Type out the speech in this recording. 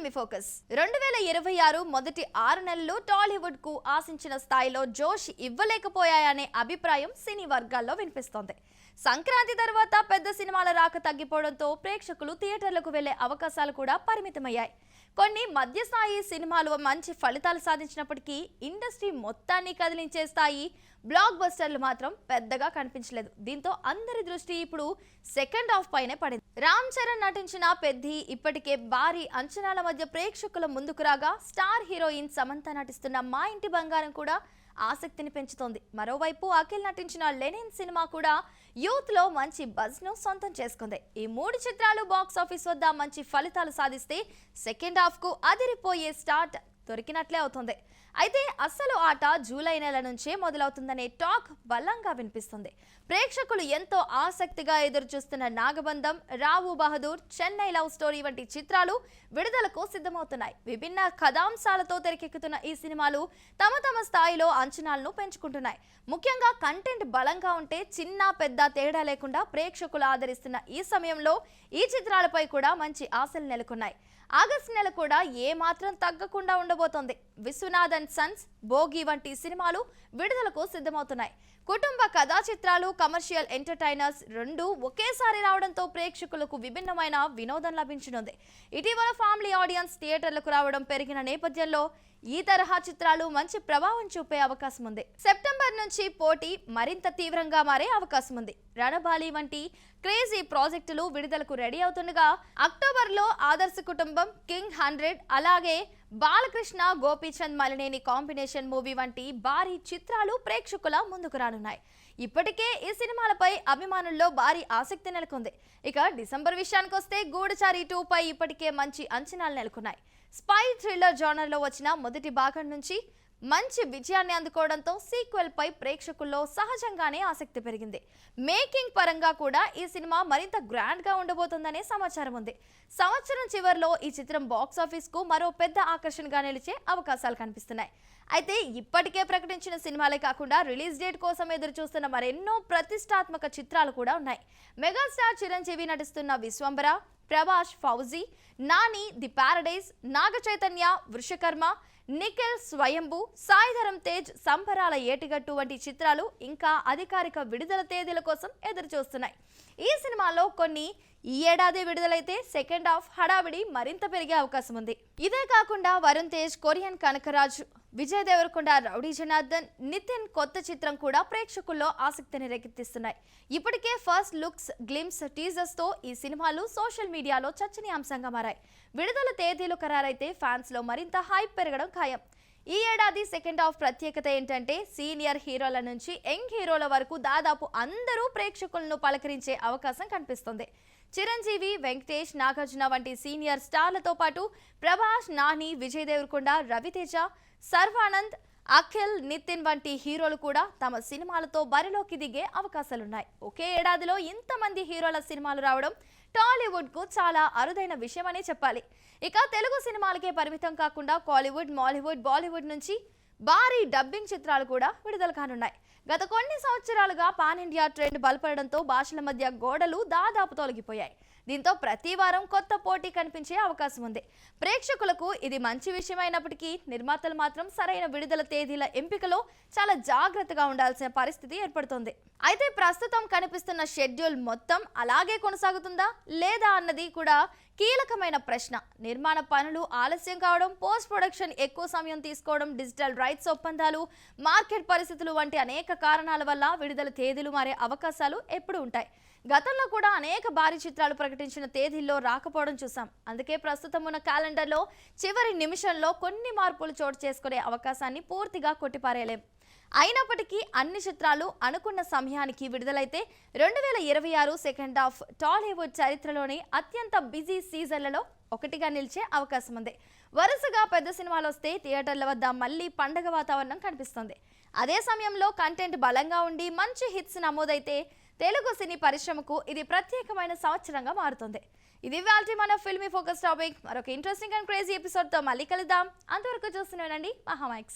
Filmy focus 2026 మొదటి 6 నెలలు టాలీవుడ్ కు ఆశించిన స్థాయిలో జోష్ ఇవ్వలేకపోయాయనే అభిప్రాయం సినీ వర్గాల్లో వినిపిస్తోంది. సంక్రాంతి తర్వాత పెద్ద సినిమాల రాక తగ్గిపోవడంతో ప్రేక్షకులు థియేటర్లకు వెళ్లే అవకాశాలు కూడా పరిమితమయ్యాయి. కొన్ని మధ్యస్థాయి సినిమాలు మంచి ఫలితాలు సాధించినప్పటికీ ఇండస్ట్రీ మొత్తాన్ని కదిలించే స్థాయి బ్లాక్ బస్టర్లు మాత్రం పెద్దగా కనిపించలేదు. దీంతో అందరి దృష్టి ఇప్పుడు సెకండ్ హాఫ్ పైనే పడింది. రామ్ చరణ్ నటించిన పెద్ది ఇప్పటికే భారీ అంచనాల మధ్య ప్రేక్షకుల ముందుకు రాగా, స్టార్ హీరోయిన్ సమంత నటిస్తున్న మా ఇంటి బంగారం కూడా ఆసక్తిని పెంచుతోంది. మరోవైపు అఖిల్ నటించిన లెనిన్ సినిమా కూడా యూత్ లో మంచి బజ్ ను సొంతం చేసుకుంది. ఈ 3 చిత్రాలు బాక్స్ ఆఫీస్ వద్ద మంచి ఫలితాలు సాధిస్తే సెకండ్ హాఫ్ కు అదిరిపోయే స్టార్ట్ దొరికినట్లే అవుతుంది. అయితే అసలు ఆట జూలై నెల నుంచే మొదలవుతుందనే టాక్ బలంగా వినిపిస్తుంది. ప్రేక్షకులు ఎంతో ఆసక్తిగా ఎదురు చూస్తున్న నాగబంధం, రావు బహదూర్, చెన్నై లవ్ స్టోరీ వంటి చిత్రాలు విడుదలకు సిద్ధమవుతున్నాయి. విభిన్న కథాంశాలతో తెరకెక్కుతున్న ఈ సినిమాలు తమ స్థాయిలో అంచనాలను పెంచుకుంటున్నాయి. ముఖ్యంగా కంటెంట్ బలంగా ఉంటే చిన్న పెద్ద తేడా లేకుండా ప్రేక్షకులు ఆదరిస్తున్న ఈ సమయంలో ఈ చిత్రాలపై కూడా మంచి ఆశలు నెలకొన్నాయి. ఆగస్టు నెల కూడా ఏ మాత్రం తగ్గకుండా ఉండబోతోంది. విశ్వనాథ్ అండ్ సన్స్, భోగి వంటి సినిమాలు విడుదలకు సిద్ధమవుతున్నాయి. కుటుంబ కథా చిత్రాలు, కమర్షియల్ ఎంటర్టైనర్స్ రెండూ ఒకేసారి రావడంతో ప్రేక్షకులకు విభిన్నమైన వినోదం లభించనుంది. ఇటీవల ఫ్యామిలీ ఆడియన్స్ థియేటర్లకు రావడం పెరిగిన నేపథ్యంలో ఈ తరహా చిత్రాలు మంచి ప్రభావం చూపే అవకాశం ఉంది. సెప్టెంబర్ నుంచి పోటీ మరింత తీవ్రంగా మారే అవకాశం ఉంది. రణబాలి వంటి క్రేజీ ప్రాజెక్టులు విడుదలకు రెడీ అవుతుండగా, అక్టోబర్లో ఆదర్శ కుటుంబం, కింగ్ 100, అలాగే బాలకృష్ణ గోపీచంద్ మలినేని కాంబినేషన్ మూవీ వంటి భారీ చిత్రాలు ప్రేక్షకుల ముందుకు రానున్నాయి. ఇప్పటికే ఈ సినిమాలపై అభిమానుల్లో భారీ ఆసక్తి నెలకొంది. ఇక డిసెంబర్ విషయానికి వస్తే గూఢచారి 2 పై ఇప్పటికే మంచి అంచనాలు నెలకొన్నాయి. స్పై థ్రిల్లర్ జానర్లో వచ్చిన మొదటి భాగం నుంచి మంచి విజయాన్ని అందుకోవడంతో సీక్వెల్ పై ప్రేక్షకుల్లో సహజంగానే ఆసక్తి పెరిగింది. మేకింగ్ పరంగా కూడా ఈ సినిమా మరింత గ్రాండ్ గా ఉండబోతుందనే సమాచారం ఉంది. సంవత్సరం చివరిలో ఈ చిత్రం బాక్స్ ఆఫీస్ కు మరో పెద్ద ఆకర్షణగా నిలిచే అవకాశాలు కనిపిస్తున్నాయి. అయితే ఇప్పటికే ప్రకటించిన సినిమాలే కాకుండా రిలీజ్ డేట్ కోసం ఎదురు చూస్తున్న మరెన్నో ప్రతిష్టాత్మక చిత్రాలు కూడా ఉన్నాయి. మెగాస్టార్ చిరంజీవి నటిస్తున్న విశ్వంబర, ప్రభాస్ ఫౌజీ, నాని ది పారడైజ్, నాగ చైతన్య వృషకర్మ, నిఖిల్ స్వయంభూ, సాయిధరం తేజ్ సంబరాల ఏటిగట్టు వంటి చిత్రాలు ఇంకా అధికారిక విడుదల తేదీల కోసం ఎదురు చూస్తున్నాయి. ఈ సినిమాలో కొన్ని ఈ ఏడాది విడుదలైతే సెకండ్ హాఫ్ హడావిడి మరింత పెరిగే అవకాశం ఉంది. ఇదే కాకుండా వరుణ్ తేజ్ కొరియన్ కనకరాజ్, విజయ్ దేవరకొండ రౌడీ జనార్దన్, నితిన్ కొత్త చిత్రం కూడా ప్రేక్షకుల్లో ఆసక్తిని రేకెత్తిస్తున్నాయి. ఇప్పటికే ఫస్ట్ లుక్స్, గ్లిమ్స్, టీజర్స్ తో ఈ సినిమాలు సోషల్ మీడియాలో చర్చనీయాంశంగా మారాయి. విడుదల తేదీలు ఖరారైతే ఫ్యాన్స్ లో మరింత హైప్ పెరగడం ఖాయం. ఈ ఏడాది సెకండ్ హాఫ్ ప్రత్యేకత ఏంటంటే సీనియర్ హీరోల నుంచి యంగ్ హీరోల వరకు దాదాపు అందరూ ప్రేక్షకులను పలకరించే అవకాశం కనిపిస్తుంది. చిరంజీవి, వెంకటేష్, నాగార్జున వంటి సీనియర్ స్టార్లతో పాటు ప్రభాస్, నాని, విజయ్ దేవరకొండ, రవితేజ, సర్వానంద్, అఖిల్, నితిన్ వంటి హీరోలు కూడా తమ సినిమాలతో బరిలోకి దిగే అవకాశాలున్నాయి. ఒకే ఏడాదిలో ఇంతమంది హీరోల సినిమాలు రావడం టాలీవుడ్ కు చాలా అరుదైన విషయమనే చెప్పాలి. ఇక తెలుగు సినిమాలకే పరిమితం కాకుండా కాలీవుడ్, మాలీవుడ్, బాలీవుడ్ నుంచి భారీ డబ్బింగ్ చిత్రాలు కూడా విడుదల కానున్నాయి. గత కొన్ని సంవత్సరాలుగా పాన్ ఇండియా ట్రెండ్ బలపడడంతో భాషల మధ్య గోడలు దాదాపు తొలగిపోయాయి. దీంతో ప్రతి వారం కొత్త పోటీ కనిపించే అవకాశం ఉంది. ప్రేక్షకులకు ఇది మంచి విషయమైనప్పటికీ నిర్మాతలు మాత్రం సరైన విడుదల తేదీల ఎంపికలో చాలా జాగ్రత్తగా ఉండాల్సిన పరిస్థితి ఏర్పడుతోంది. అయితే ప్రస్తుతం కనిపిస్తున్న షెడ్యూల్ మొత్తం అలాగే కొనసాగుతుందా లేదా అన్నది కూడా కీలకమైన ప్రశ్న. నిర్మాణ పనులు ఆలస్యం కావడం, పోస్ట్ ప్రొడక్షన్ ఎక్కువ సమయం తీసుకోవడం, డిజిటల్ రైట్స్ ఒప్పందాలు, మార్కెట్ పరిస్థితులు వంటి అనేక కారణాల వల్ల విడుదల తేదీలు మారే అవకాశాలు ఎప్పుడూ ఉంటాయి. గతంలో కూడా అనేక భారీ చిత్రాలు ప్రకటించిన తేదీల్లో రాకపోవడం చూసాం. అందుకే ప్రస్తుతం ఉన్న క్యాలెండర్లో చివరి నిమిషంలో కొన్ని మార్పులు చోటు చేసుకునే అవకాశాన్ని పూర్తిగా కొట్టిపారేయలేం. అయినప్పటికీ అన్ని చిత్రాలు అనుకున్న సమయానికి విడుదలైతే 2026 సెకండ్ హాఫ్ టాలీవుడ్ చరిత్రలోని అత్యంత బిజీ సీజన్లలో ఒకటిగా నిలిచే అవకాశం ఉంది. వరుసగా పెద్ద సినిమాలు వస్తే థియేటర్ల వద్ద మళ్ళీ పండగ వాతావరణం కనిపిస్తుంది. అదే సమయంలో కంటెంట్ బలంగా ఉండి మంచి హిట్స్ నమోదైతే తెలుగు సినీ పరిశ్రమకు ఇది ప్రత్యేకమైన సంవత్సరంగా మారుతుంది. ఇది ఇవాల్టి మన ఫిల్మీ ఫోకస్ టాపిక్. మరొక ఇంట్రెస్టింగ్ అండ్ క్రేజీ ఎపిసోడ్తో మళ్ళీ కలుద్దాం. అంతవరకు చూస్తూనే ఉండండి మహామైక్స్.